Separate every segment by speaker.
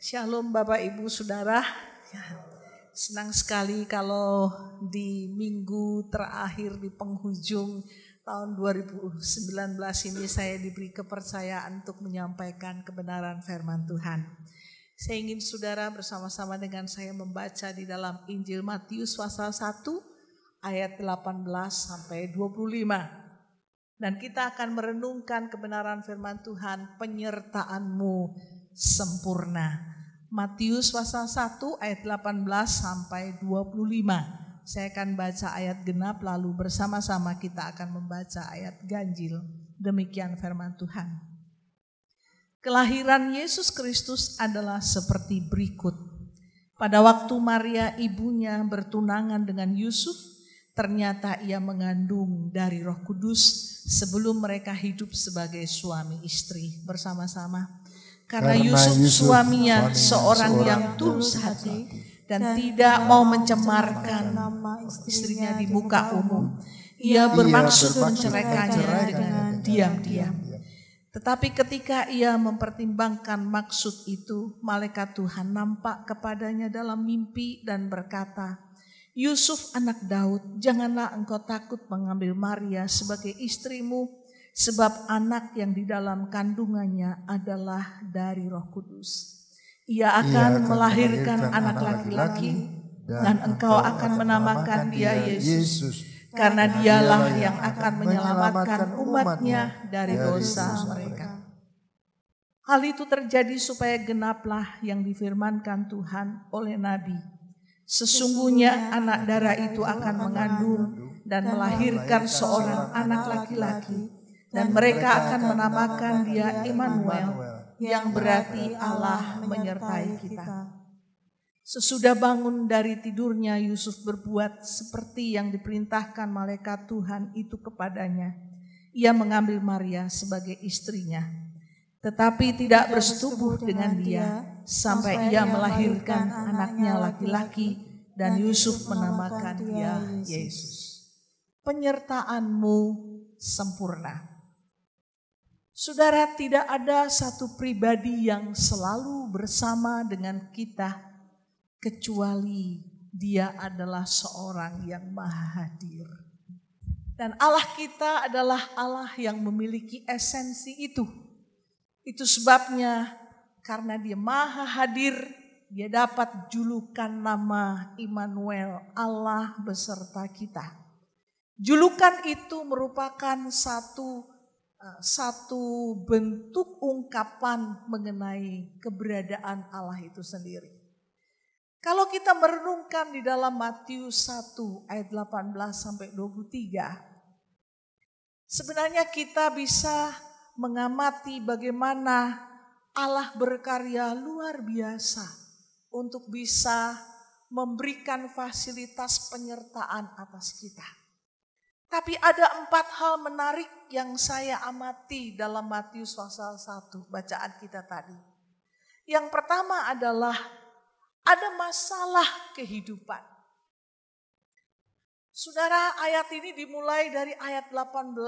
Speaker 1: Shalom Bapak Ibu Saudara. Senang sekali kalau di minggu terakhir di penghujung tahun 2019 ini saya diberi kepercayaan untuk menyampaikan kebenaran firman Tuhan. Saya ingin saudara bersama-sama dengan saya membaca di dalam Injil Matius pasal 1 ayat 18 sampai 25. Dan kita akan merenungkan kebenaran firman Tuhan, penyertaan-Mu sempurna. Matius pasal 1 ayat 18 sampai 25. Saya akan baca ayat genap lalu bersama-sama kita akan membaca ayat ganjil. Demikian firman Tuhan. Kelahiran Yesus Kristus adalah seperti berikut. Pada waktu Maria ibunya bertunangan dengan Yusuf, ternyata ia mengandung dari Roh Kudus sebelum mereka hidup sebagai suami istri bersama-sama. Karena Yusuf suaminya seorang yang tulus hati dan tidak mau mencemarkan istrinya di muka umum. Ia bermaksud menceraikannya dengan diam-diam. Tetapi ketika ia mempertimbangkan maksud itu, malaikat Tuhan nampak kepadanya dalam mimpi dan berkata, Yusuf anak Daud, janganlah engkau takut mengambil Maria sebagai istrimu, sebab anak yang di dalam kandungannya adalah dari Roh Kudus. Ia akan melahirkan anak laki-laki dan engkau akan menamakan dia Yesus, karena dialah yang akan menyelamatkan umatnya dari dosa mereka. Hal itu terjadi supaya genaplah yang difirmankan Tuhan oleh Nabi. Sesungguhnya anak darah itu akan mengandung dan melahirkan seorang anak laki-laki. Dan mereka akan menamakan dia Immanuel, yang berarti Allah menyertai kita. Sesudah bangun dari tidurnya, Yusuf berbuat seperti yang diperintahkan malaikat Tuhan itu kepadanya. Ia mengambil Maria sebagai istrinya, tetapi tidak bersetubuh dengan dia sampai ia melahirkan anaknya laki-laki, dan Yusuf menamakan dia Yesus. Penyertaan-Mu sempurna. Saudara, tidak ada satu pribadi yang selalu bersama dengan kita kecuali dia adalah seorang yang maha hadir. Dan Allah kita adalah Allah yang memiliki esensi itu. Itu sebabnya karena dia maha hadir, dia dapat julukan nama Immanuel, Allah beserta kita. Julukan itu merupakan satu bentuk ungkapan mengenai keberadaan Allah itu sendiri. Kalau kita merenungkan di dalam Matius 1 ayat 18 sampai 23, sebenarnya kita bisa mengamati bagaimana Allah berkarya luar biasa untuk bisa memberikan fasilitas penyertaan atas kita. Tapi ada 4 hal menarik yang saya amati dalam Matius pasal 1 bacaan kita tadi. Yang pertama adalah ada masalah kehidupan. Saudara, ayat ini dimulai dari ayat 18.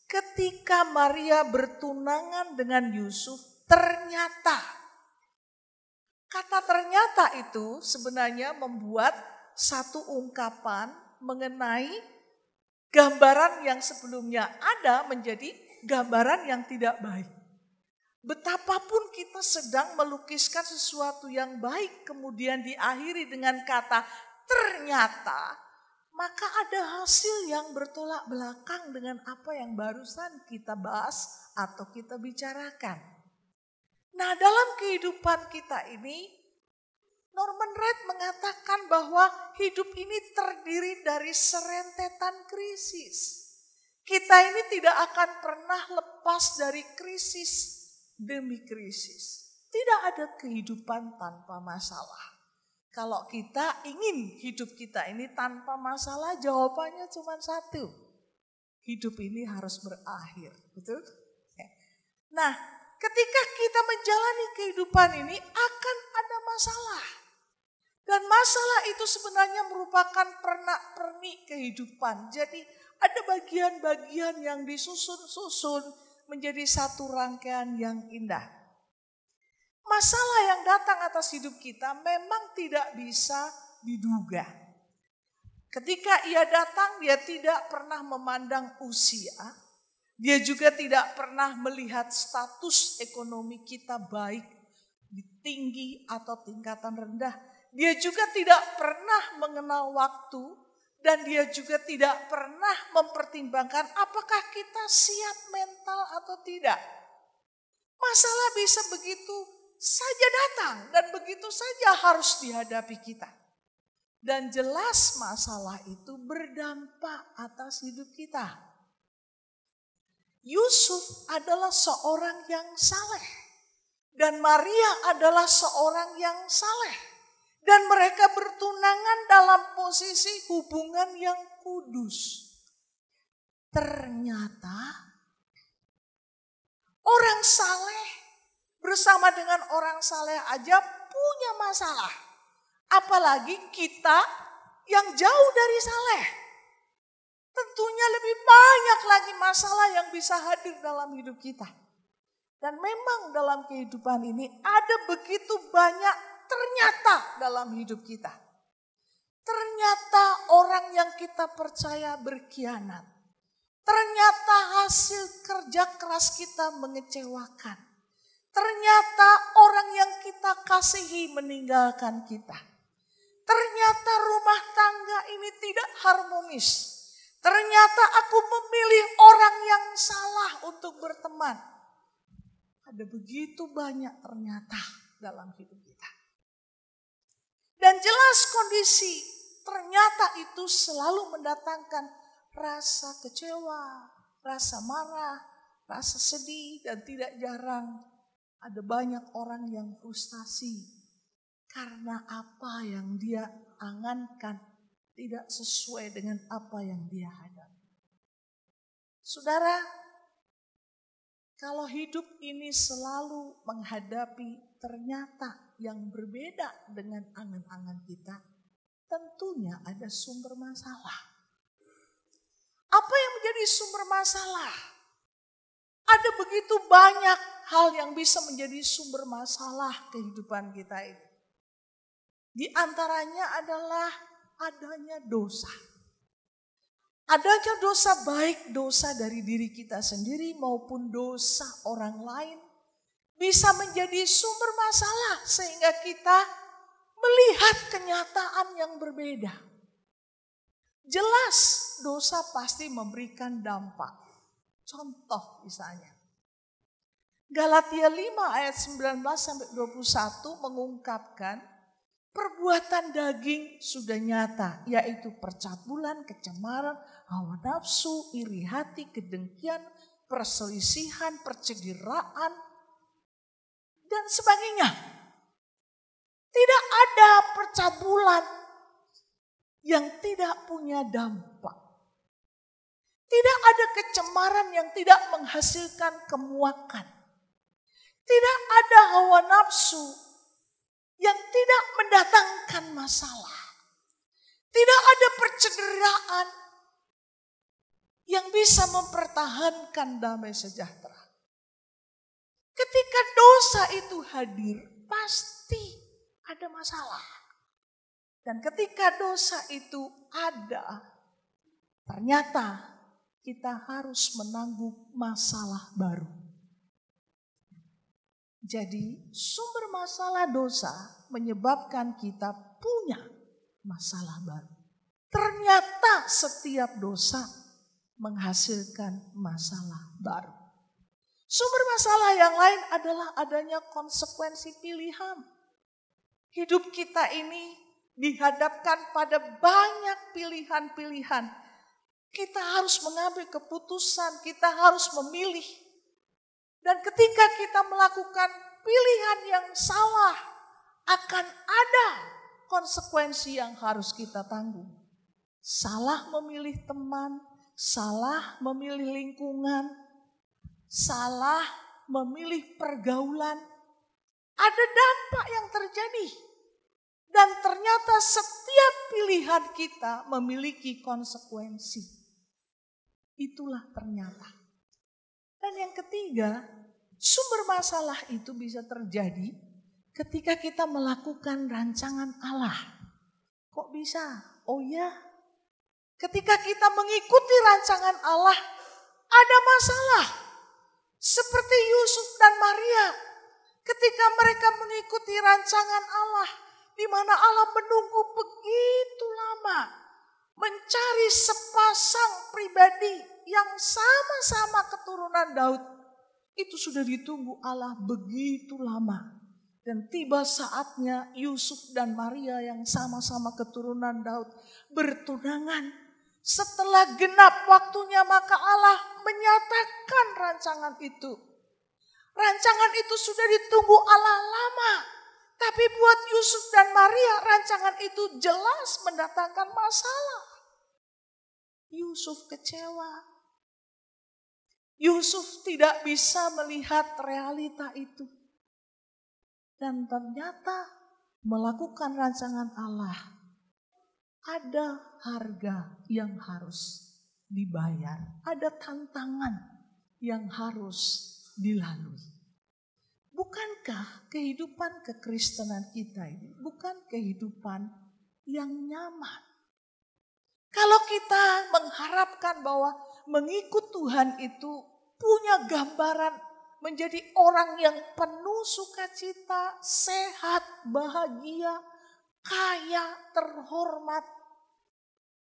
Speaker 1: Ketika Maria bertunangan dengan Yusuf, ternyata. Kata ternyata itu sebenarnya membuat satu ungkapan mengenai gambaran yang sebelumnya ada menjadi gambaran yang tidak baik. Betapapun kita sedang melukiskan sesuatu yang baik kemudian diakhiri dengan kata ternyata, maka ada hasil yang bertolak belakang dengan apa yang barusan kita bahas atau kita bicarakan. Nah, dalam kehidupan kita ini, Norman Wright mengatakan bahwa hidup ini terdiri dari serentetan krisis. Kita ini tidak akan pernah lepas dari krisis demi krisis. Tidak ada kehidupan tanpa masalah. Kalau kita ingin hidup kita ini tanpa masalah, jawabannya cuma satu. Hidup ini harus berakhir. Betul? Nah, ketika kita menjalani kehidupan ini akan ada masalah. Dan masalah itu sebenarnya merupakan pernak-pernik kehidupan. Jadi ada bagian-bagian yang disusun-susun menjadi satu rangkaian yang indah. Masalah yang datang atas hidup kita memang tidak bisa diduga. Ketika ia datang, dia tidak pernah memandang usia. Dia juga tidak pernah melihat status ekonomi kita baik, tinggi atau tingkatan rendah. Dia juga tidak pernah mengenal waktu dan dia juga tidak pernah mempertimbangkan apakah kita siap mental atau tidak. Masalah bisa begitu saja datang dan begitu saja harus dihadapi kita. Dan jelas masalah itu berdampak atas hidup kita. Yusuf adalah seorang yang saleh dan Maria adalah seorang yang saleh dan mereka bertunangan dalam posisi hubungan yang kudus. Ternyata orang saleh bersama dengan orang saleh aja punya masalah. Apalagi kita yang jauh dari saleh. Tentunya lebih banyak lagi masalah yang bisa hadir dalam hidup kita. Dan memang dalam kehidupan ini ada begitu banyak ternyata dalam hidup kita. Ternyata orang yang kita percaya berkhianat. Ternyata hasil kerja keras kita mengecewakan. Ternyata orang yang kita kasihi meninggalkan kita. Ternyata rumah tangga ini tidak harmonis. Ternyata aku memilih orang yang salah untuk berteman. Ada begitu banyak ternyata dalam hidup kita. Dan jelas kondisi ternyata itu selalu mendatangkan rasa kecewa, rasa marah, rasa sedih, dan tidak jarang ada banyak orang yang frustasi. Karena apa yang dia angankan tidak sesuai dengan apa yang dia hadapi. Saudara, kalau hidup ini selalu menghadapi ternyata yang berbeda dengan angan-angan kita, tentunya ada sumber masalah. Apa yang menjadi sumber masalah? Ada begitu banyak hal yang bisa menjadi sumber masalah kehidupan kita ini. Di antaranya adalah adanya dosa. Adanya dosa baik dosa dari diri kita sendiri maupun dosa orang lain bisa menjadi sumber masalah sehingga kita melihat kenyataan yang berbeda. Jelas dosa pasti memberikan dampak. Contoh misalnya. Galatia 5 ayat 19 sampai 21 mengungkapkan perbuatan daging sudah nyata, yaitu percabulan, kecemaran, hawa nafsu, iri hati, kedengkian, perselisihan, percederaan, dan sebagainya. Tidak ada percabulan yang tidak punya dampak. Tidak ada kecemaran yang tidak menghasilkan kemuakan. Tidak ada hawa nafsu yang tidak mendatangkan masalah. Tidak ada percederaan yang bisa mempertahankan damai sejahtera. Ketika dosa itu hadir, pasti ada masalah. Dan ketika dosa itu ada, ternyata kita harus menanggung masalah baru. Jadi sumber masalah dosa menyebabkan kita punya masalah baru. Ternyata setiap dosa menghasilkan masalah baru. Sumber masalah yang lain adalah adanya konsekuensi pilihan. Hidup kita ini dihadapkan pada banyak pilihan-pilihan. Kita harus mengambil keputusan, kita harus memilih. Dan ketika kita melakukan pilihan yang salah, akan ada konsekuensi yang harus kita tanggung. Salah memilih teman, salah memilih lingkungan, salah memilih pergaulan. Ada dampak yang terjadi. Dan ternyata setiap pilihan kita memiliki konsekuensi. Itulah ternyata. Dan yang ketiga, sumber masalah itu bisa terjadi ketika kita melakukan rancangan Allah. Kok bisa? Oh ya, ketika kita mengikuti rancangan Allah, ada masalah. Seperti Yusuf dan Maria, ketika mereka mengikuti rancangan Allah, di mana Allah menunggu begitu lama, mencari sepasang pribadi yang sama-sama keturunan Daud. Itu sudah ditunggu Allah begitu lama. Dan tiba saatnya Yusuf dan Maria yang sama-sama keturunan Daud bertunangan. Setelah genap waktunya maka Allah menyatakan rancangan itu. Rancangan itu sudah ditunggu Allah lama. Tapi buat Yusuf dan Maria rancangan itu jelas mendatangkan masalah. Yusuf kecewa. Yusuf tidak bisa melihat realita itu. Dan ternyata melakukan rancangan Allah, ada harga yang harus dibayar. Ada tantangan yang harus dilalui. Bukankah kehidupan kekristenan kita ini bukan kehidupan yang nyaman? Kalau kita mengharapkan bahwa mengikut Tuhan itu punya gambaran menjadi orang yang penuh sukacita, sehat, bahagia, kaya, terhormat.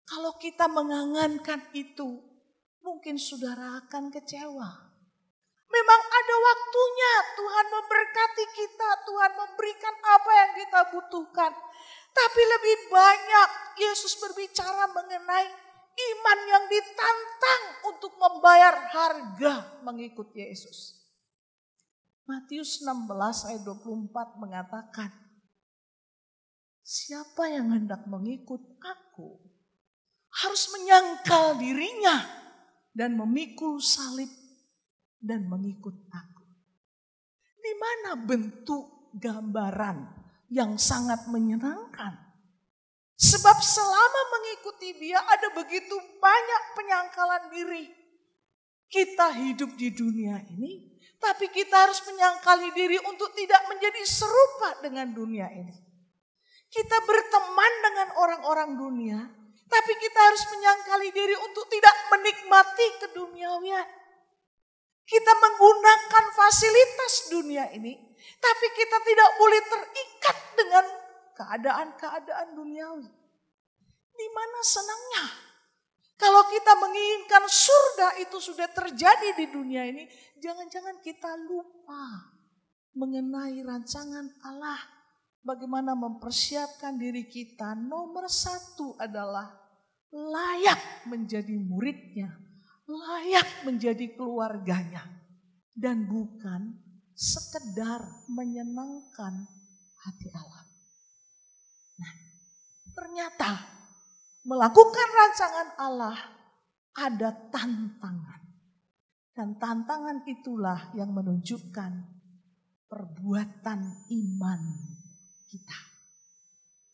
Speaker 1: Kalau kita mengangankan itu, mungkin saudara akan kecewa. Memang ada waktunya Tuhan memberkati kita, Tuhan memberikan apa yang kita butuhkan. Tapi lebih banyak Yesus berbicara mengenai iman yang ditantang untuk membayar harga mengikut Yesus. Matius 16 ayat 24 mengatakan, siapa yang hendak mengikut aku harus menyangkal dirinya dan memikul salib dan mengikut aku. Di mana bentuk gambaran yang sangat menyenangkan? Sebab selama mengikuti dia ada begitu banyak penyangkalan diri. Kita hidup di dunia ini, tapi kita harus menyangkali diri untuk tidak menjadi serupa dengan dunia ini. Kita berteman dengan orang-orang dunia, tapi kita harus menyangkali diri untuk tidak menikmati keduniawian. Kita menggunakan fasilitas dunia ini, tapi kita tidak boleh terikat dengan keadaan-keadaan duniawi. Di mana senangnya? Kalau kita menginginkan surga itu sudah terjadi di dunia ini, jangan-jangan kita lupa mengenai rancangan Allah. Bagaimana mempersiapkan diri kita, nomor satu adalah layak menjadi muridnya, layak menjadi keluarganya. Dan bukan sekedar menyenangkan hati Allah. Nah, ternyata melakukan rancangan Allah ada tantangan. Dan tantangan itulah yang menunjukkan perbuatan iman kita.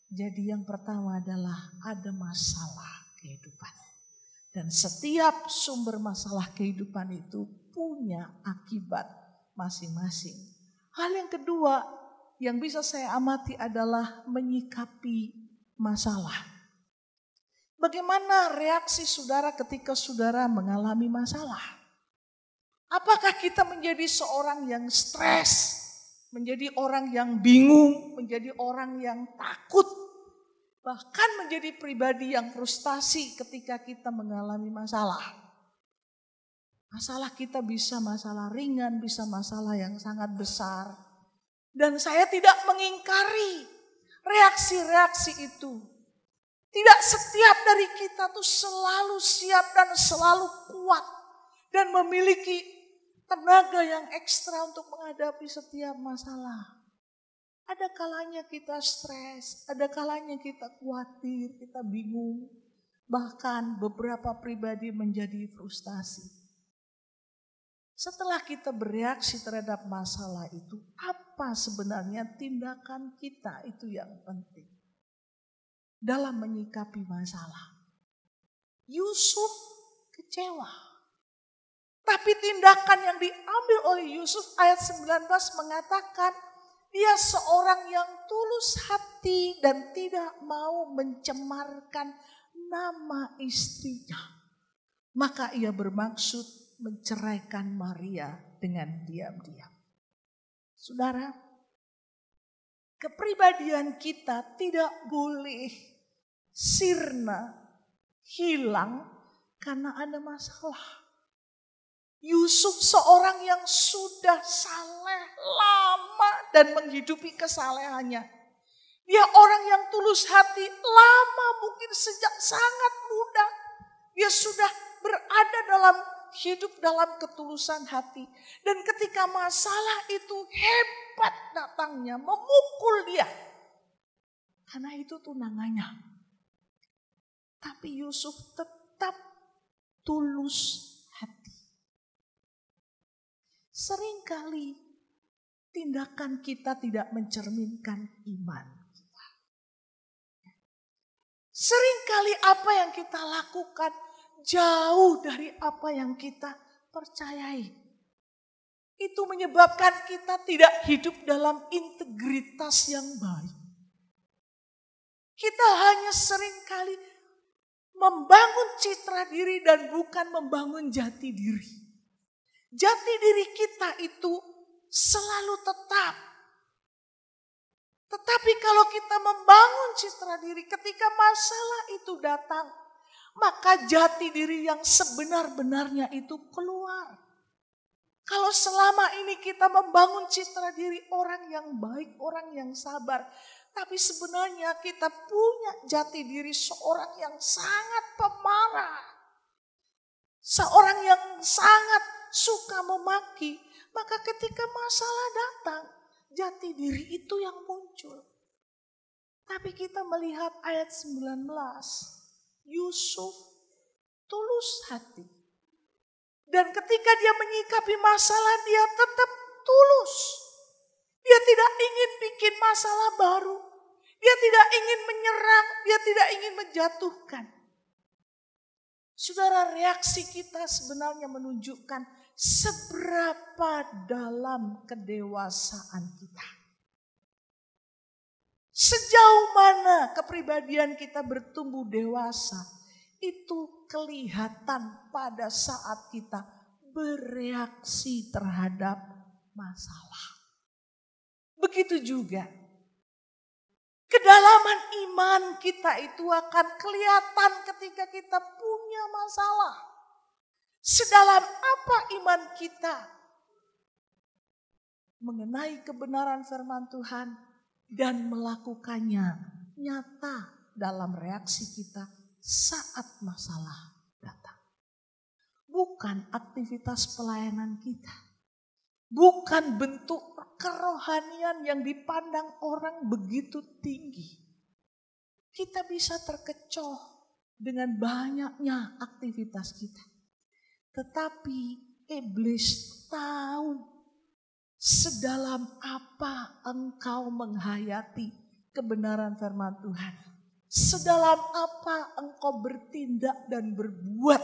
Speaker 1: Jadi yang pertama adalah ada masalah kehidupan. Dan setiap sumber masalah kehidupan itu punya akibat masing-masing. Hal yang kedua yang bisa saya amati adalah menyikapi masalah. Bagaimana reaksi saudara ketika saudara mengalami masalah? Apakah kita menjadi seorang yang stres, menjadi orang yang bingung, menjadi orang yang takut, bahkan menjadi pribadi yang frustasi ketika kita mengalami masalah? Masalah kita bisa masalah ringan, bisa masalah yang sangat besar. Dan saya tidak mengingkari reaksi-reaksi itu. Tidak setiap dari kita tuh selalu siap dan selalu kuat dan memiliki tenaga yang ekstra untuk menghadapi setiap masalah. Ada kalanya kita stres, ada kalanya kita khawatir, kita bingung. Bahkan beberapa pribadi menjadi frustasi. Setelah kita bereaksi terhadap masalah itu, apa sebenarnya tindakan kita itu yang penting dalam menyikapi masalah? Yusuf kecewa. Tapi tindakan yang diambil oleh Yusuf ayat 19 mengatakan Dia seorang yang tulus hati dan tidak mau mencemarkan nama istrinya. Maka ia bermaksud menceraikan Maria dengan diam-diam. Saudara, kepribadian kita tidak boleh sirna, hilang karena ada masalah. Yusuf seorang yang sudah saleh lama dan menghidupi kesalehannya. Dia orang yang tulus hati lama, mungkin sejak sangat muda. Dia sudah berada hidup dalam ketulusan hati. Dan ketika masalah itu hebat datangnya, memukul dia. Karena itu tunangannya. Tapi Yusuf tetap tulus hati. Seringkali tindakan kita tidak mencerminkan iman kita. Seringkali apa yang kita lakukan jauh dari apa yang kita percayai. Itu menyebabkan kita tidak hidup dalam integritas yang baik. Kita hanya seringkali membangun citra diri dan bukan membangun jati diri. Jati diri kita itu selalu tetap. Tetapi kalau kita membangun citra diri ketika masalah itu datang, maka jati diri yang sebenar-benarnya itu keluar. Kalau selama ini kita membangun citra diri orang yang baik, orang yang sabar, tapi sebenarnya kita punya jati diri seorang yang sangat pemarah, seorang yang sangat suka memaki, maka ketika masalah datang, jati diri itu yang muncul. Tapi kita melihat ayat 19, Yusuf tulus hati. Dan ketika dia menyikapi masalah, dia tetap tulus. Dia tidak ingin bikin masalah baru. Dia tidak ingin menyerang, dia tidak ingin menjatuhkan. Saudara, reaksi kita sebenarnya menunjukkan seberapa dalam kedewasaan kita. Sejauh mana kepribadian kita bertumbuh dewasa, itu kelihatan pada saat kita bereaksi terhadap masalah. Begitu juga kedalaman iman kita itu akan kelihatan ketika kita punya masalah. Sedalam apa iman kita mengenai kebenaran firman Tuhan dan melakukannya nyata dalam reaksi kita saat masalah datang. Bukan aktivitas pelayanan kita. Bukan bentuk kerohanian yang dipandang orang begitu tinggi. Kita bisa terkecoh dengan banyaknya aktivitas kita. Tetapi iblis tahu sedalam apa engkau menghayati kebenaran firman Tuhan. Sedalam apa engkau bertindak dan berbuat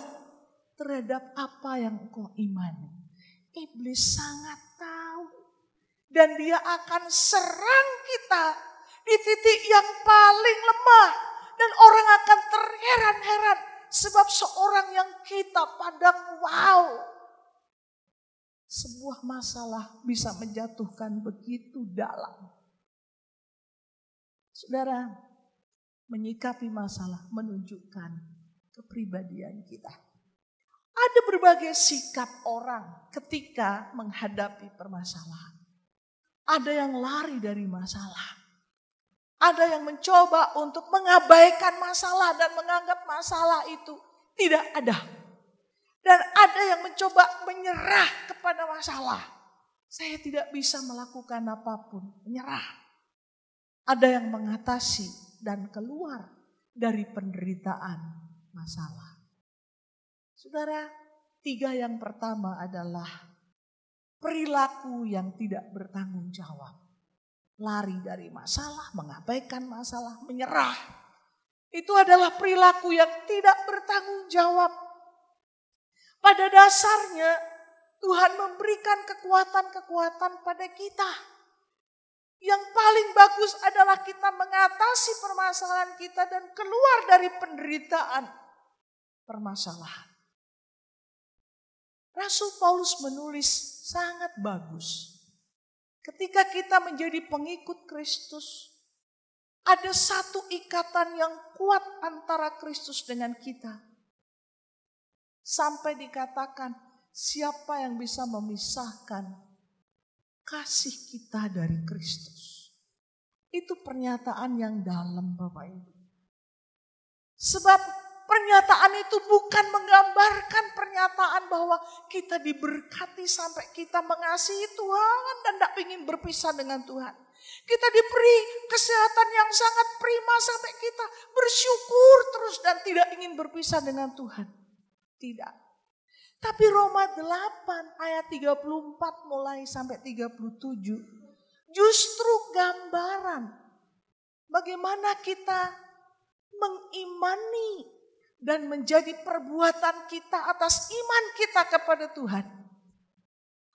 Speaker 1: terhadap apa yang engkau imani. Iblis sangat tahu. Dan dia akan serang kita di titik yang paling lemah. Dan orang akan terheran-heran sebab seorang yang kita pandang wow. Sebuah masalah bisa menjatuhkan begitu dalam. Saudara, menyikapi masalah menunjukkan kepribadian kita. Ada berbagai sikap orang ketika menghadapi permasalahan. Ada yang lari dari masalah. Ada yang mencoba untuk mengabaikan masalah dan menganggap masalah itu tidak ada. Dan ada yang mencoba menyerah kepada masalah. Saya tidak bisa melakukan apapun, menyerah. Ada yang mengatasi dan keluar dari penderitaan masalah. Saudara, 3 yang pertama adalah perilaku yang tidak bertanggung jawab. Lari dari masalah, mengabaikan masalah, menyerah. Itu adalah perilaku yang tidak bertanggung jawab. Pada dasarnya Tuhan memberikan kekuatan-kekuatan pada kita. Yang paling bagus adalah kita mengatasi permasalahan kita dan keluar dari penderitaan permasalahan. Rasul Paulus menulis sangat bagus. Ketika kita menjadi pengikut Kristus, ada satu ikatan yang kuat antara Kristus dengan kita. Sampai dikatakan, siapa yang bisa memisahkan kasih kita dari Kristus? Itu pernyataan yang dalam, Bapak Ibu. Sebab pernyataan itu bukan menggambarkan pernyataan bahwa kita diberkati sampai kita mengasihi Tuhan dan tidak ingin berpisah dengan Tuhan. Kita diberi kesehatan yang sangat prima sampai kita bersyukur terus dan tidak ingin berpisah dengan Tuhan. Tidak. Tapi Roma 8 ayat 34 mulai sampai 37 justru gambaran bagaimana kita mengimani dan menjadi perbuatan kita atas iman kita kepada Tuhan.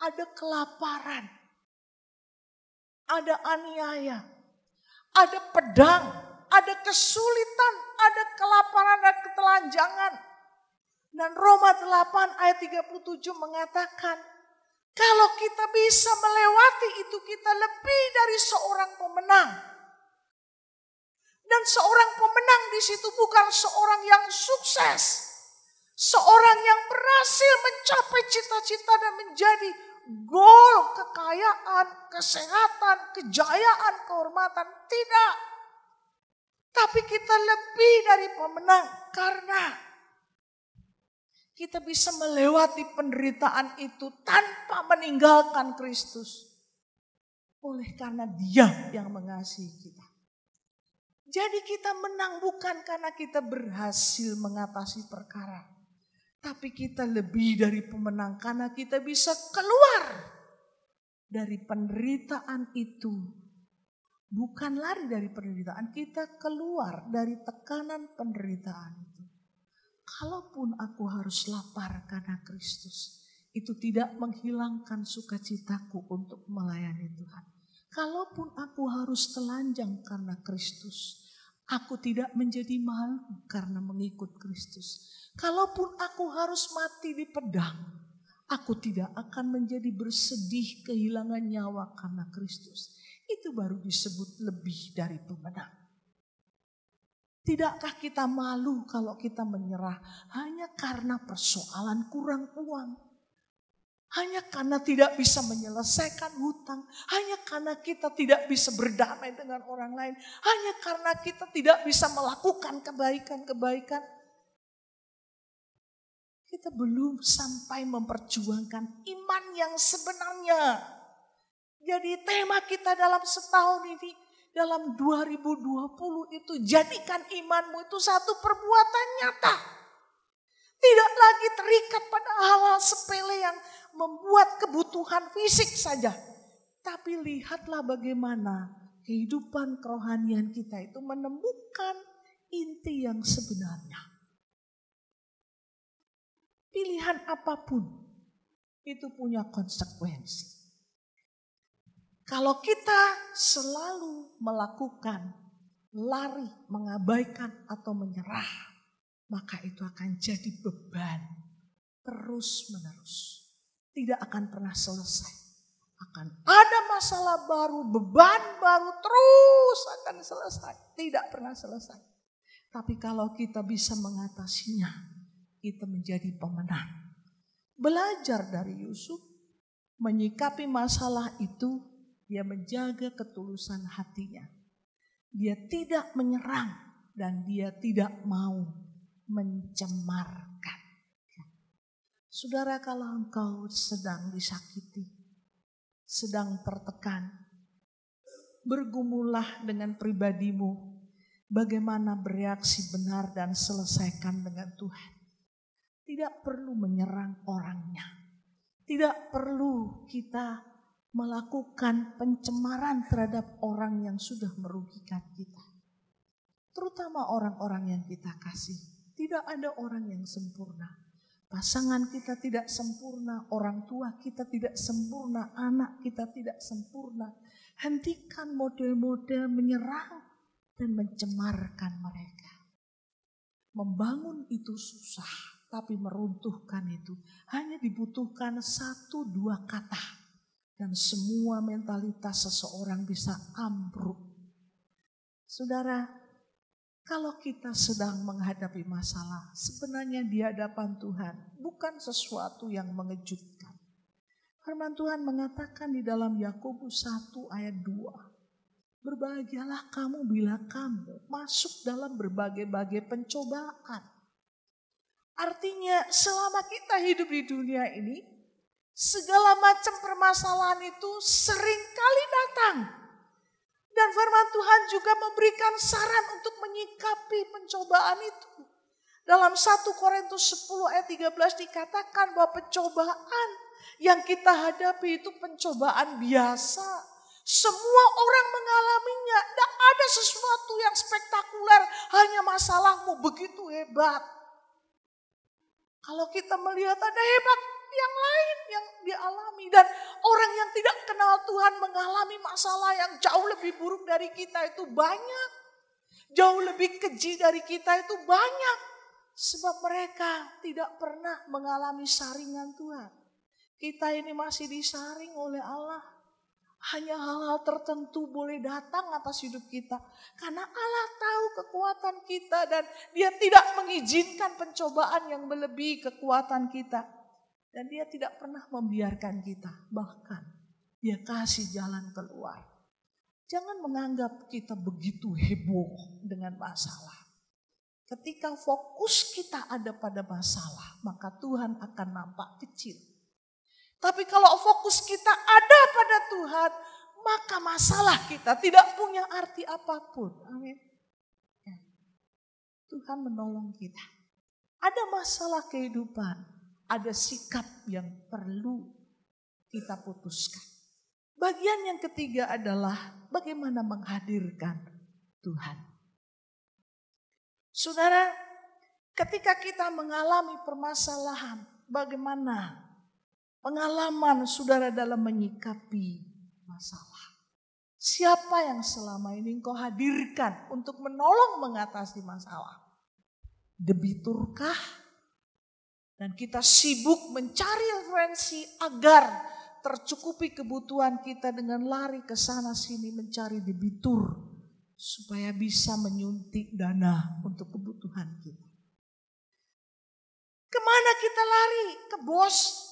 Speaker 1: Ada kelaparan, ada aniaya, ada pedang, ada kesulitan, ada kelaparan dan ketelanjangan. Dan Roma 8 ayat 37 mengatakan, kalau kita bisa melewati itu, kita lebih dari seorang pemenang. Dan seorang pemenang di situ bukan seorang yang sukses, seorang yang berhasil mencapai cita-cita dan menjadi goal kekayaan, kesehatan, kejayaan, kehormatan. Tidak. Tapi kita lebih dari pemenang karena kita bisa melewati penderitaan itu tanpa meninggalkan Kristus. Oleh karena Dia yang mengasihi kita. Jadi kita menang bukan karena kita berhasil mengatasi perkara. Tapi kita lebih dari pemenang karena kita bisa keluar dari penderitaan itu. Bukan lari dari penderitaan, kita keluar dari tekanan penderitaan itu. Kalaupun aku harus lapar karena Kristus, itu tidak menghilangkan sukacitaku untuk melayani Tuhan. Kalaupun aku harus telanjang karena Kristus, aku tidak menjadi malu karena mengikut Kristus. Kalaupun aku harus mati di pedang, aku tidak akan menjadi bersedih kehilangan nyawa karena Kristus. Itu baru disebut lebih dari pemenang. Tidakkah kita malu kalau kita menyerah hanya karena persoalan kurang uang? Hanya karena tidak bisa menyelesaikan hutang. Hanya karena kita tidak bisa berdamai dengan orang lain. Hanya karena kita tidak bisa melakukan kebaikan-kebaikan. Kita belum sampai memperjuangkan iman yang sebenarnya. Jadi tema kita dalam setahun ini, dalam 2020 itu, jadikan imanmu itu satu perbuatan nyata. Tidak lagi terikat pada hal-hal sepele yang membuat kebutuhan fisik saja. Tapi lihatlah bagaimana kehidupan kerohanian kita itu menemukan inti yang sebenarnya. Pilihan apapun itu punya konsekuensi. Kalau kita selalu melakukan lari, mengabaikan atau menyerah, maka itu akan jadi beban terus-menerus. Tidak akan pernah selesai. Akan ada masalah baru, beban baru terus akan selesai. Tidak pernah selesai. Tapi kalau kita bisa mengatasinya, kita menjadi pemenang. Belajar dari Yusuf, menyikapi masalah itu, dia menjaga ketulusan hatinya. Dia tidak menyerang dan dia tidak mau mencemarkan. Saudara, kalau engkau sedang disakiti, sedang tertekan, bergumullah dengan pribadimu bagaimana bereaksi benar dan selesaikan dengan Tuhan. Tidak perlu menyerang orangnya. Tidak perlu kita melakukan pencemaran terhadap orang yang sudah merugikan kita. Terutama orang-orang yang kita kasih. Tidak ada orang yang sempurna. Pasangan kita tidak sempurna, orang tua kita tidak sempurna, anak kita tidak sempurna. Hentikan model-model menyerang dan mencemarkan mereka. Membangun itu susah, tapi meruntuhkan itu hanya dibutuhkan 1-2 kata. Dan semua mentalitas seseorang bisa ambruk. Saudara, kalau kita sedang menghadapi masalah, sebenarnya di hadapan Tuhan bukan sesuatu yang mengejutkan. Firman Tuhan mengatakan di dalam Yakobus 1 ayat 2, berbahagialah kamu bila kamu masuk dalam berbagai-bagai pencobaan. Artinya selama kita hidup di dunia ini, segala macam permasalahan itu sering kali datang. Dan firman Tuhan juga memberikan saran untuk menyikapi pencobaan itu. Dalam 1 Korintus 10 ayat 13 dikatakan bahwa pencobaan yang kita hadapi itu pencobaan biasa. Semua orang mengalaminya. Tidak ada sesuatu yang spektakuler. Hanya masalahmu begitu hebat. Kalau kita melihat ada hebat yang lain yang dialami. Dan orang yang tidak kenal Tuhan mengalami masalah yang jauh lebih buruk dari kita itu banyak. Jauh lebih keji dari kita itu banyak. Sebab mereka tidak pernah mengalami saringan Tuhan. Kita ini masih disaring oleh Allah. Hanya hal-hal tertentu boleh datang atas hidup kita. Karena Allah tahu kekuatan kita dan Dia tidak mengizinkan pencobaan yang melebihi kekuatan kita. Dan Dia tidak pernah membiarkan kita. Bahkan Dia kasih jalan keluar. Jangan menganggap kita begitu heboh dengan masalah. Ketika fokus kita ada pada masalah, maka Tuhan akan nampak kecil. Tapi kalau fokus kita ada pada Tuhan, maka masalah kita tidak punya arti apapun. Amin. Ya. Tuhan menolong kita. Ada masalah kehidupan, ada sikap yang perlu kita putuskan. Bagian yang ketiga adalah bagaimana menghadirkan Tuhan. Saudara, ketika kita mengalami permasalahan, bagaimana pengalaman saudara dalam menyikapi masalah? Siapa yang selama ini engkau hadirkan untuk menolong mengatasi masalah? Debiturkah? Dan kita sibuk mencari referensi agar tercukupi kebutuhan kita dengan lari ke sana sini mencari debitur. Supaya bisa menyuntik dana untuk kebutuhan kita. Kemana kita lari? Ke bos.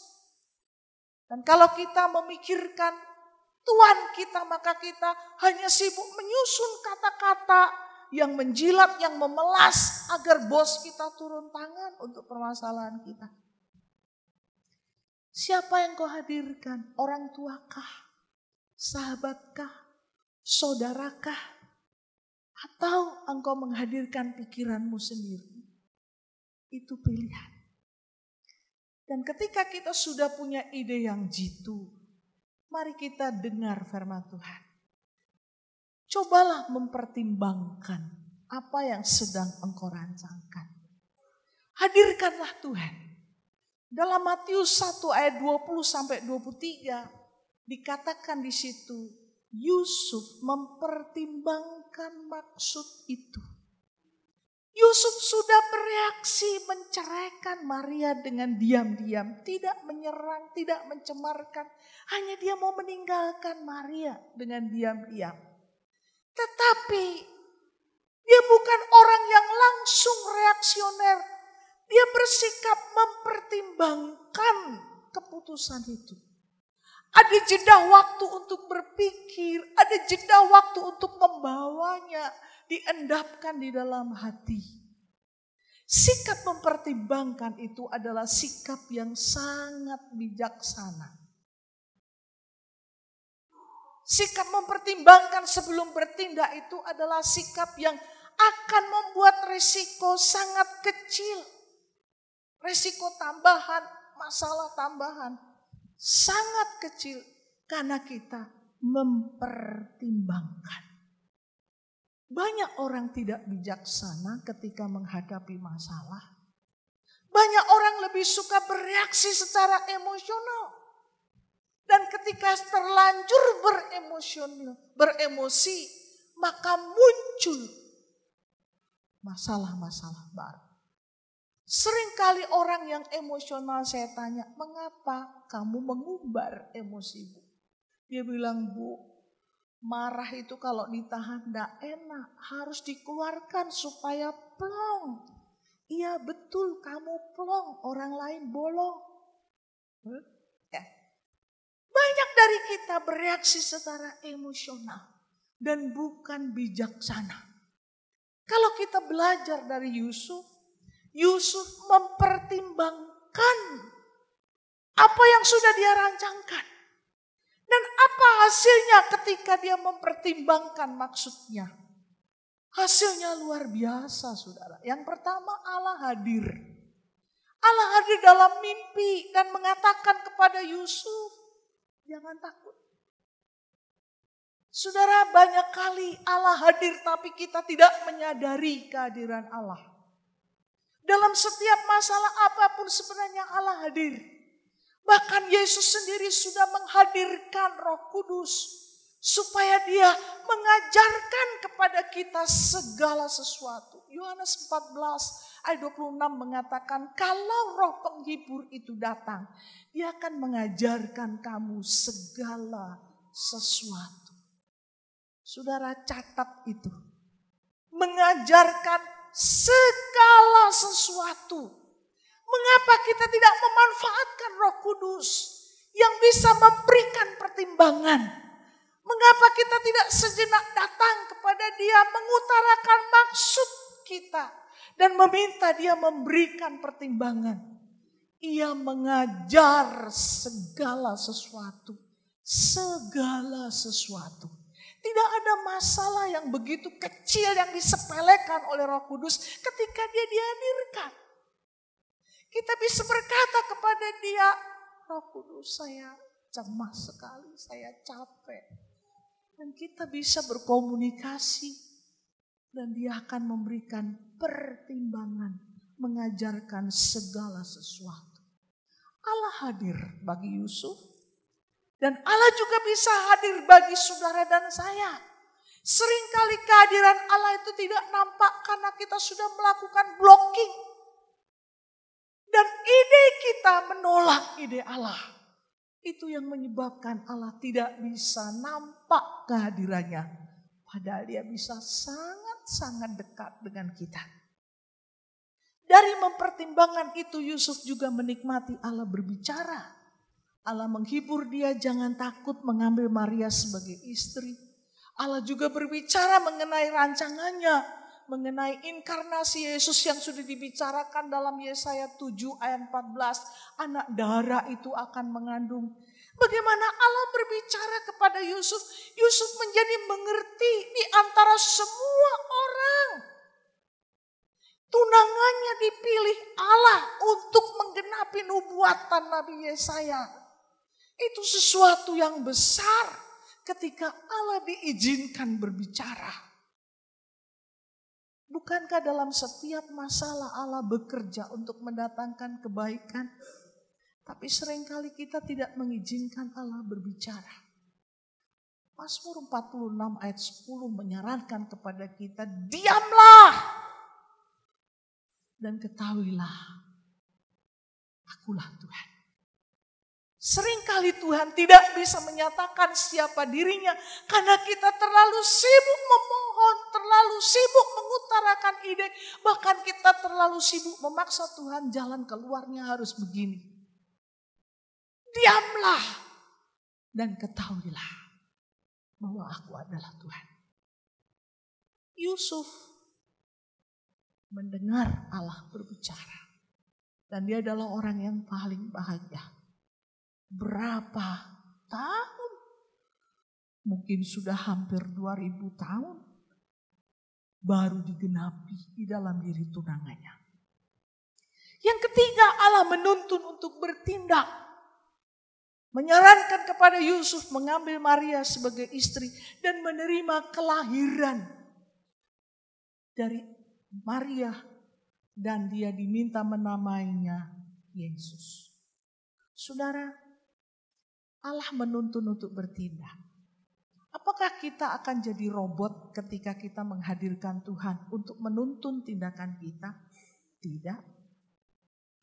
Speaker 1: Dan kalau kita memikirkan Tuhan kita, maka kita hanya sibuk menyusun kata-kata yang menjilat, yang memelas agar bos kita turun tangan untuk permasalahan kita. Siapa yang kau hadirkan? Orang tuakah? Sahabatkah? Saudarakah? Atau engkau menghadirkan pikiranmu sendiri? Itu pilihan. Dan ketika kita sudah punya ide yang jitu, mari kita dengar firman Tuhan. Cobalah mempertimbangkan apa yang sedang engkau rancangkan. Hadirkanlah Tuhan. Dalam Matius 1 ayat 20-23 dikatakan di situ, Yusuf mempertimbangkan maksud itu. Yusuf sudah bereaksi menceraikan Maria dengan diam-diam. Tidak menyerang, tidak mencemarkan. Hanya dia mau meninggalkan Maria dengan diam-diam. Tetapi dia bukan orang yang langsung reaksioner. Dia bersikap mempertimbangkan keputusan itu. Ada jeda waktu untuk berpikir, ada jeda waktu untuk membawanya, diendapkan di dalam hati. Sikap mempertimbangkan itu adalah sikap yang sangat bijaksana. Sikap mempertimbangkan sebelum bertindak itu adalah sikap yang akan membuat risiko sangat kecil. Risiko tambahan, masalah tambahan. Sangat kecil karena kita mempertimbangkan. Banyak orang tidak bijaksana ketika menghadapi masalah. Banyak orang lebih suka bereaksi secara emosional. Dan ketika terlanjur beremosi, maka muncul masalah-masalah baru. Seringkali orang yang emosional saya tanya, mengapa kamu mengumbar emosimu? Dia bilang, Bu, marah itu kalau ditahan tidak enak, harus dikeluarkan supaya plong. Iya betul, kamu plong, orang lain bolong. Ya. Banyak dari kita bereaksi secara emosional dan bukan bijaksana. Kalau kita belajar dari Yusuf mempertimbangkan apa yang sudah dia rancangkan. Dan apa hasilnya ketika dia mempertimbangkan maksudnya? Hasilnya luar biasa, saudara. Yang pertama, Allah hadir. Allah hadir dalam mimpi dan mengatakan kepada Yusuf, jangan takut. Saudara, banyak kali Allah hadir tapi kita tidak menyadari kehadiran Allah. Dalam setiap masalah apapun sebenarnya Allah hadir. Bahkan Yesus sendiri sudah menghadirkan Roh Kudus supaya dia mengajarkan kepada kita segala sesuatu. Yohanes 14 ayat 26 mengatakan kalau Roh Penghibur itu datang, dia akan mengajarkan kamu segala sesuatu. Saudara catat itu. Mengajarkan segala sesuatu. Mengapa kita tidak memanfaatkan Roh Kudus yang bisa memberikan pertimbangan? Mengapa kita tidak sejenak datang kepada Dia mengutarakan maksud kita dan meminta Dia memberikan pertimbangan? Ia mengajar segala sesuatu. Segala sesuatu. Tidak ada masalah yang begitu kecil yang disepelekan oleh Roh Kudus ketika Dia dihadirkan. Kita bisa berkata kepada Dia, Roh Kudus, saya cemas sekali, saya capek. Dan kita bisa berkomunikasi dan Dia akan memberikan pertimbangan, mengajarkan segala sesuatu. Allah hadir bagi Yusuf dan Allah juga bisa hadir bagi saudara dan saya. Seringkali kehadiran Allah itu tidak nampak karena kita sudah melakukan blocking. Dan ide kita menolak ide Allah. Itu yang menyebabkan Allah tidak bisa nampak kehadirannya. Padahal Dia bisa sangat-sangat dekat dengan kita. Dari mempertimbangkan itu Yusuf juga menikmati Allah berbicara. Allah menghibur dia jangan takut mengambil Maria sebagai istri. Allah juga berbicara mengenai rancangannya. Mengenai inkarnasi Yesus yang sudah dibicarakan dalam Yesaya 7 ayat 14. Anak darah itu akan mengandung. Bagaimana Allah berbicara kepada Yusuf. Yusuf menjadi mengerti di antara semua orang. Tunangannya dipilih Allah untuk menggenapi nubuatan Nabi Yesaya. Itu sesuatu yang besar ketika Allah diizinkan berbicara. Bukankah dalam setiap masalah Allah bekerja untuk mendatangkan kebaikan? Tapi seringkali kita tidak mengizinkan Allah berbicara. Mazmur 46 ayat 10 menyarankan kepada kita, diamlah dan ketahuilah, akulah Tuhan. Seringkali Tuhan tidak bisa menyatakan siapa dirinya karena kita terlalu sibuk memohon, terlalu sibuk mengutarakan ide, bahkan kita terlalu sibuk memaksa Tuhan jalan keluarnya harus begini. Diamlah dan ketahuilah bahwa aku adalah Tuhan. Yusuf mendengar Allah berbicara dan dia adalah orang yang paling bahagia. Berapa tahun? Mungkin sudah hampir 2000 tahun. Baru digenapi di dalam diri tunangannya. Yang ketiga, Allah menuntun untuk bertindak. Menyarankan kepada Yusuf mengambil Maria sebagai istri dan menerima kelahiran dari Maria. Dan dia diminta menamainya Yesus. Saudara, Allah menuntun untuk bertindak. Apakah kita akan jadi robot ketika kita menghadirkan Tuhan untuk menuntun tindakan kita? Tidak.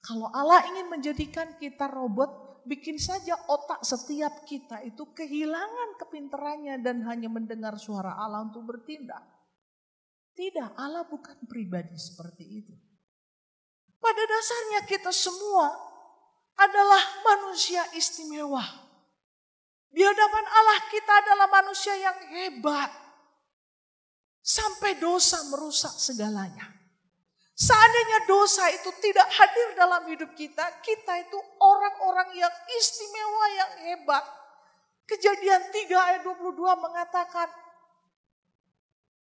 Speaker 1: Kalau Allah ingin menjadikan kita robot, bikin saja otak setiap kita itu kehilangan kepintarannya dan hanya mendengar suara Allah untuk bertindak. Tidak, Allah bukan pribadi seperti itu. Pada dasarnya kita semua adalah manusia istimewa. Di hadapan Allah kita adalah manusia yang hebat. Sampai dosa merusak segalanya. Seandainya dosa itu tidak hadir dalam hidup kita, kita itu orang-orang yang istimewa, yang hebat. Kejadian 3 ayat 22 mengatakan,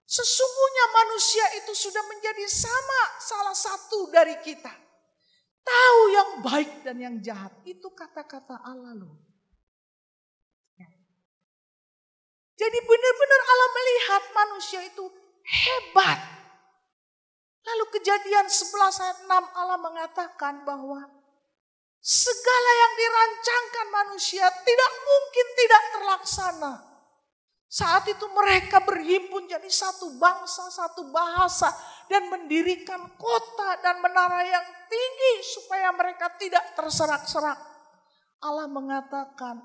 Speaker 1: sesungguhnya manusia itu sudah menjadi sama salah satu dari kita. Tahu yang baik dan yang jahat. Itu kata-kata Allah loh. Jadi benar-benar Allah melihat manusia itu hebat. Lalu Kejadian 11 ayat 6 Allah mengatakan bahwa segala yang dirancangkan manusia tidak mungkin tidak terlaksana. Saat itu mereka berhimpun jadi satu bangsa, satu bahasa dan mendirikan kota dan menara yang tinggi supaya mereka tidak terserak-serak. Allah mengatakan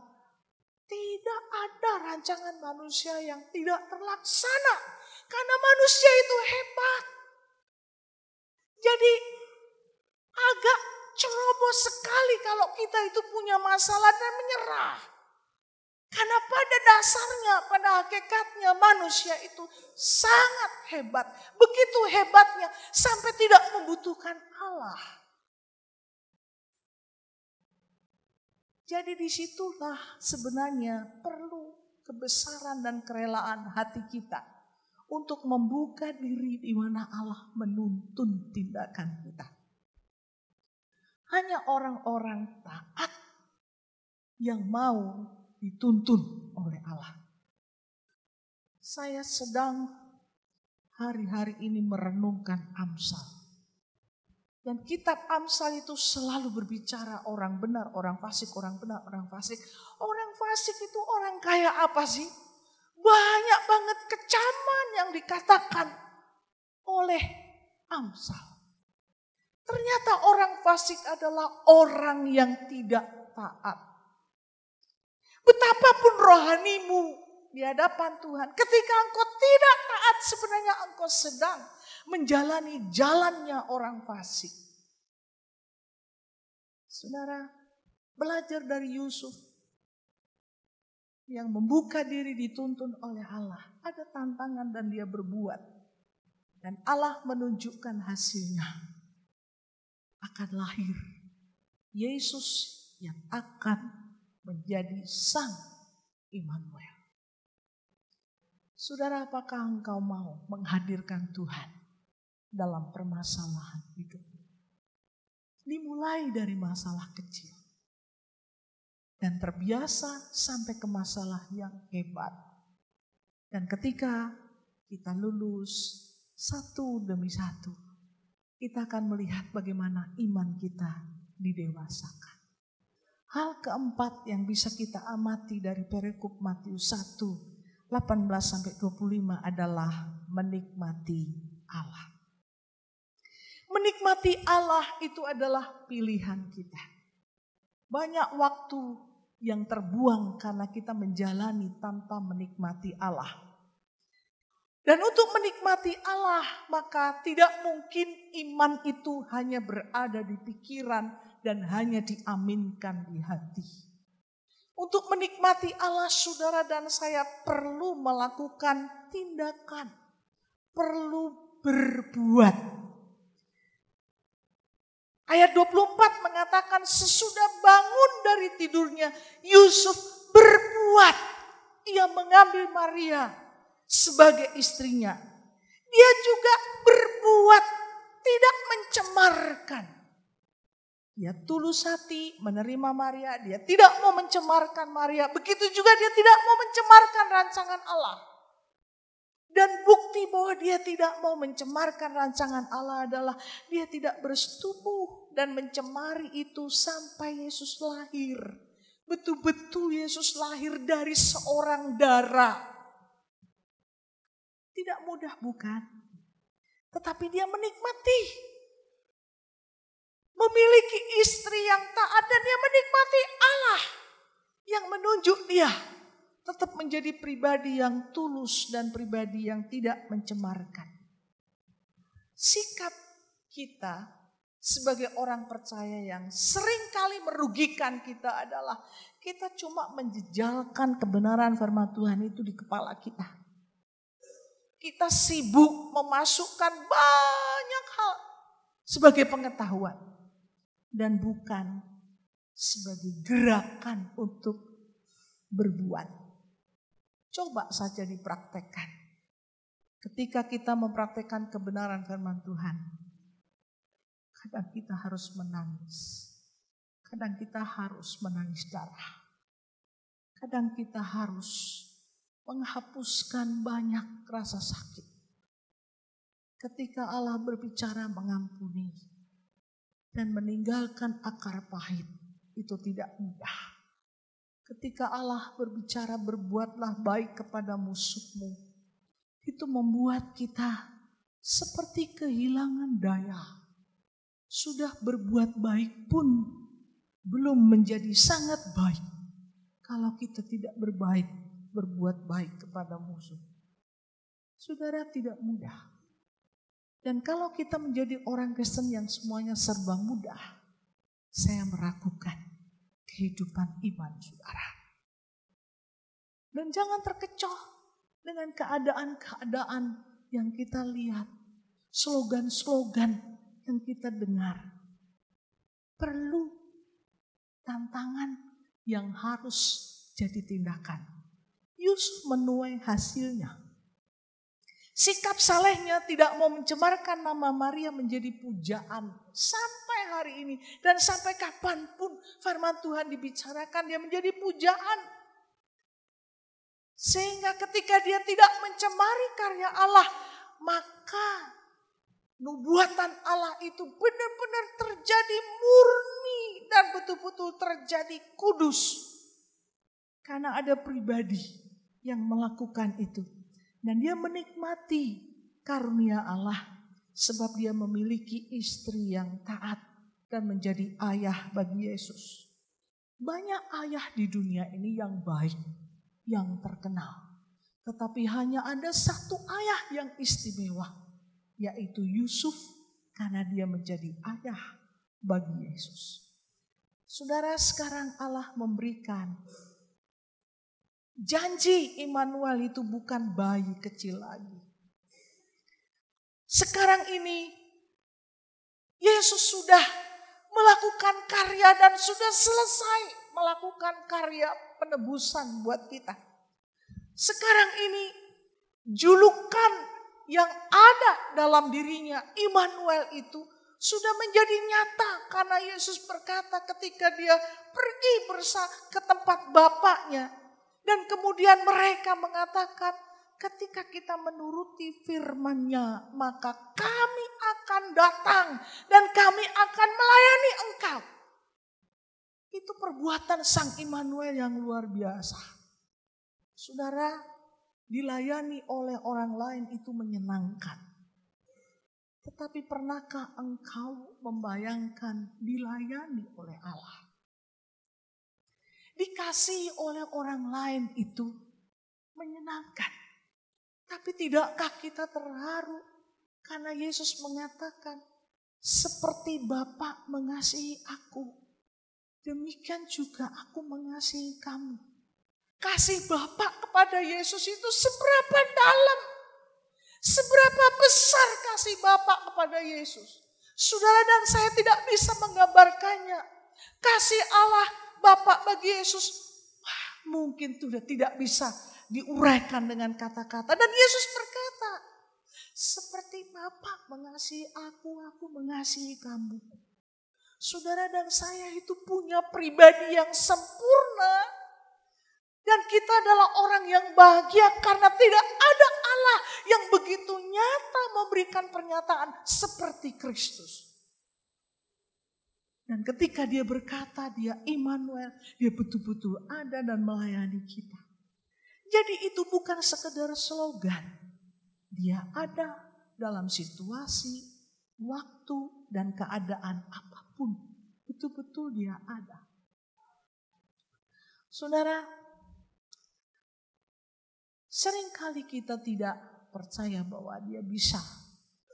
Speaker 1: tidak ada rancangan manusia yang tidak terlaksana karena manusia itu hebat. Jadi agak ceroboh sekali kalau kita itu punya masalah dan menyerah. Karena pada dasarnya, pada hakikatnya manusia itu sangat hebat. Begitu hebatnya sampai tidak membutuhkan Allah. Jadi disitulah sebenarnya perlu kebesaran dan kerelaan hati kita untuk membuka diri di mana Allah menuntun tindakan kita. Hanya orang-orang taat yang mau dituntun oleh Allah. Saya sedang hari-hari ini merenungkan Amsal. Dan kitab Amsal itu selalu berbicara orang benar, orang fasik, orang benar, orang fasik. Orang fasik itu orang kayak apa sih? Banyak banget kecaman yang dikatakan oleh Amsal. Ternyata orang fasik adalah orang yang tidak taat. Betapapun rohanimu di hadapan Tuhan, ketika engkau tidak taat, sebenarnya engkau sedang menjalani jalannya orang fasik. Saudara, belajar dari Yusuf yang membuka diri dituntun oleh Allah. Ada tantangan dan dia berbuat. Dan Allah menunjukkan hasilnya. Akan lahir Yesus yang akan menjadi Sang Immanuel. Saudara, apakah engkau mau menghadirkan Tuhan dalam permasalahan hidup? Dimulai dari masalah kecil dan terbiasa sampai ke masalah yang hebat. Dan ketika kita lulus satu demi satu, kita akan melihat bagaimana iman kita didewasakan. Hal keempat yang bisa kita amati dari perikop Matius 1, 18-25 adalah menikmati Allah. Menikmati Allah itu adalah pilihan kita. Banyak waktu yang terbuang karena kita menjalani tanpa menikmati Allah. Dan untuk menikmati Allah, maka tidak mungkin iman itu hanya berada di pikiran dan hanya diaminkan di hati. Untuk menikmati Allah, saudara dan saya perlu melakukan tindakan, perlu berbuat. Ayat 24 mengatakan sesudah bangun dari tidurnya, Yusuf berbuat. Ia mengambil Maria sebagai istrinya. Dia juga berbuat tidak mencemarkan. Dia tulus hati menerima Maria. Dia tidak mau mencemarkan Maria. Begitu juga dia tidak mau mencemarkan rancangan Allah. Dan bukti bahwa dia tidak mau mencemarkan rancangan Allah adalah dia tidak bersetubuh dan mencemari itu sampai Yesus lahir. betul-betul Yesus lahir dari seorang darah. Tidak mudah bukan? Tetapi dia menikmati. Memiliki istri yang taat dan dia menikmati Allah yang menunjuk dia tetap menjadi pribadi yang tulus dan pribadi yang tidak mencemarkan. Sikap kita sebagai orang percaya yang seringkali merugikan kita adalah kita cuma menjejalkan kebenaran firman Tuhan itu di kepala kita. Kita sibuk memasukkan banyak hal sebagai pengetahuan dan bukan sebagai gerakan untuk berbuat. Coba saja dipraktekkan. Ketika kita mempraktekkan kebenaran firman Tuhan, kadang kita harus menangis. Kadang kita harus menangis darah. Kadang kita harus menghapuskan banyak rasa sakit. Ketika Allah berbicara mengampuni dan meninggalkan akar pahit, itu tidak mudah. Ketika Allah berbicara berbuatlah baik kepada musuhmu, itu membuat kita seperti kehilangan daya. Sudah berbuat baik pun belum menjadi sangat baik kalau kita tidak berbuat baik kepada musuh. Saudara, tidak mudah. Dan kalau kita menjadi orang Kristen yang semuanya serba mudah, saya meragukan kehidupan iman saudara. Dan jangan terkecoh dengan keadaan-keadaan yang kita lihat, slogan-slogan yang kita dengar. Perlu tantangan yang harus jadi tindakan. Yusuf menuai hasilnya. Sikap salehnya tidak mau mencemarkan nama Maria menjadi pujaan sampai hari ini. Dan sampai kapanpun firman Tuhan dibicarakan dia menjadi pujaan. Sehingga ketika dia tidak mencemari karya Allah, maka nubuatan Allah itu benar-benar terjadi murni dan betul-betul terjadi kudus. Karena ada pribadi yang melakukan itu. Dan dia menikmati karunia Allah sebab dia memiliki istri yang taat dan menjadi ayah bagi Yesus. Banyak ayah di dunia ini yang baik, yang terkenal. Tetapi hanya ada satu ayah yang istimewa, yaitu Yusuf, karena dia menjadi ayah bagi Yesus. Saudara, sekarang Allah memberikan janji Immanuel itu bukan bayi kecil lagi. Sekarang ini Yesus sudah melakukan karya dan sudah selesai melakukan karya penebusan buat kita. Sekarang ini julukan yang ada dalam dirinya Immanuel itu sudah menjadi nyata karena Yesus berkata ketika dia pergi ke tempat Bapaknya. Dan kemudian mereka mengatakan ketika kita menuruti firman-Nya maka kami akan datang dan kami akan melayani engkau. Itu perbuatan Sang Immanuel yang luar biasa. Saudara, dilayani oleh orang lain itu menyenangkan. Tetapi pernahkah engkau membayangkan dilayani oleh Allah? Dikasihi oleh orang lain itu menyenangkan. Tapi tidakkah kita terharu karena Yesus mengatakan seperti Bapa mengasihi aku, demikian juga aku mengasihi kamu. Kasih Bapa kepada Yesus itu seberapa dalam, seberapa besar kasih Bapa kepada Yesus. Saudara dan saya tidak bisa menggambarkannya. Kasih Allah Bapa bagi Yesus mungkin sudah tidak bisa diuraikan dengan kata-kata. Dan Yesus berkata, seperti Bapa mengasihi aku mengasihi kamu. Saudara dan saya itu punya pribadi yang sempurna. Dan kita adalah orang yang bahagia karena tidak ada Allah yang begitu nyata memberikan pernyataan seperti Kristus. Dan ketika dia berkata dia Immanuel, dia betul-betul ada dan melayani kita. Jadi itu bukan sekedar slogan. Dia ada dalam situasi, waktu, dan keadaan apapun. Betul-betul dia ada. Saudara, seringkali kita tidak percaya bahwa dia bisa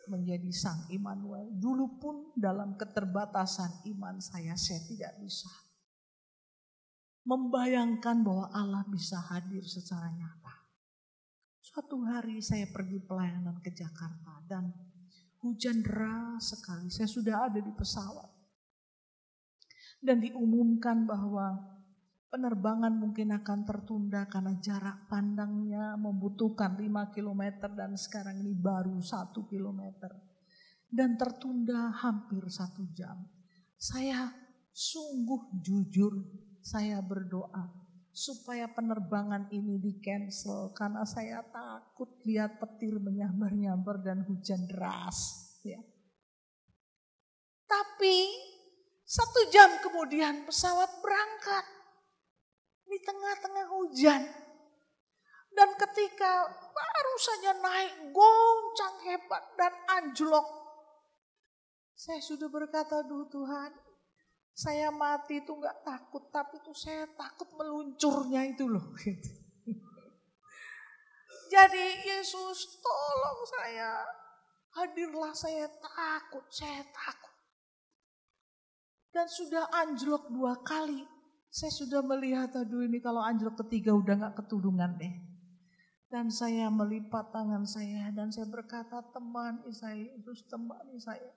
Speaker 1: menjadi Sang Immanuel. Dulu pun dalam keterbatasan iman saya tidak bisa membayangkan bahwa Allah bisa hadir secara nyata. Suatu hari saya pergi pelayanan ke Jakarta dan hujan deras sekali. Saya sudah ada di pesawat. Dan diumumkan bahwa penerbangan mungkin akan tertunda karena jarak pandangnya membutuhkan 5 km dan sekarang ini baru 1 km. Dan tertunda hampir 1 jam. Saya sungguh jujur, saya berdoa supaya penerbangan ini di-cancel karena saya takut lihat petir menyambar-nyambar dan hujan deras. Ya. Tapi 1 jam kemudian pesawat berangkat di tengah-tengah hujan. Dan ketika baru saja naik goncang hebat dan anjlok, saya sudah berkata, "Duh Tuhan, saya mati itu gak takut, tapi itu saya takut meluncurnya itu loh." Gitu. Jadi Yesus tolong saya, hadirlah, saya takut. Dan sudah anjlok 2 kali. Saya sudah melihat, aduh ini kalau anjlok ketiga udah gak ketulungan deh. Dan saya melipat tangan saya dan saya berkata, temani saya, Yesus temani saya.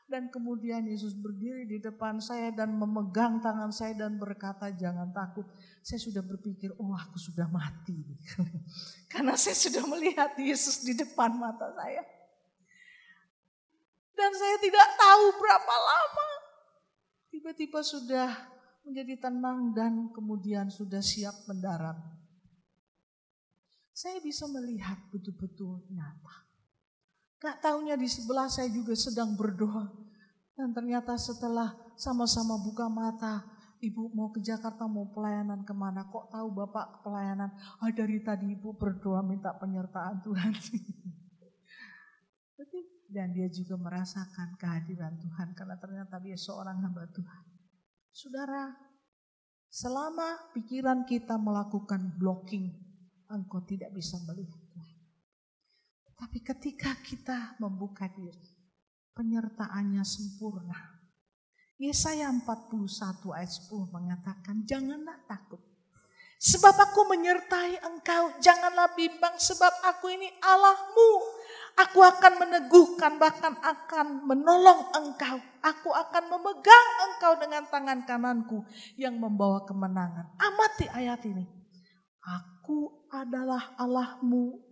Speaker 1: Dan kemudian Yesus berdiri di depan saya dan memegang tangan saya dan berkata, jangan takut. Saya sudah berpikir, oh aku sudah mati. Karena saya sudah melihat Yesus di depan mata saya. Dan saya tidak tahu berapa lama. Tiba-tiba sudah menjadi tenang dan kemudian sudah siap mendarat. Saya bisa melihat betul-betul nyata. Gak taunya di sebelah saya juga sedang berdoa. Dan ternyata setelah sama-sama buka mata, Ibu mau ke Jakarta, mau pelayanan kemana? Kok tahu Bapak pelayanan? Dari tadi Ibu berdoa minta penyertaan Tuhan. Dan dia juga merasakan kehadiran Tuhan karena ternyata dia seorang hamba Tuhan. Saudara, selama pikiran kita melakukan blocking, engkau tidak bisa melihat Tuhan. Tapi ketika kita membuka diri, penyertaannya sempurna. Yesaya 41 ayat 10 mengatakan, janganlah takut. Sebab aku menyertai engkau, janganlah bimbang sebab aku ini Allahmu. Aku akan meneguhkan, bahkan akan menolong engkau. Aku akan memegang engkau dengan tangan kananku yang membawa kemenangan. Amati ayat ini. Aku adalah Allahmu.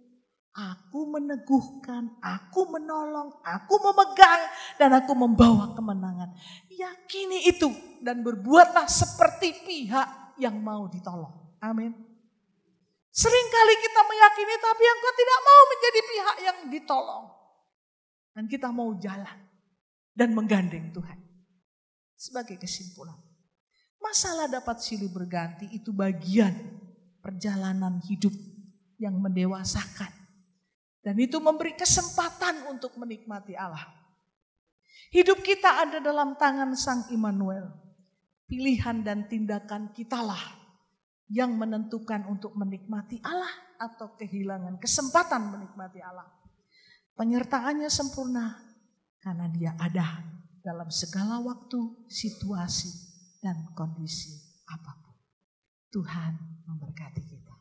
Speaker 1: Aku meneguhkan, aku menolong, aku memegang, dan aku membawa kemenangan. Yakini itu dan berbuatlah seperti pihak yang mau ditolong. Amin. Seringkali kita meyakini tapi engkau tidak mau menjadi pihak yang ditolong. Dan kita mau jalan dan menggandeng Tuhan. Sebagai kesimpulan, masalah dapat silih berganti itu bagian perjalanan hidup yang mendewasakan. Dan itu memberi kesempatan untuk menikmati Allah. Hidup kita ada dalam tangan Sang Immanuel. Pilihan dan tindakan kitalah yang menentukan untuk menikmati Allah atau kehilangan kesempatan menikmati Allah. Penyertaannya sempurna karena dia ada dalam segala waktu, situasi, dan kondisi apapun. Tuhan memberkati kita.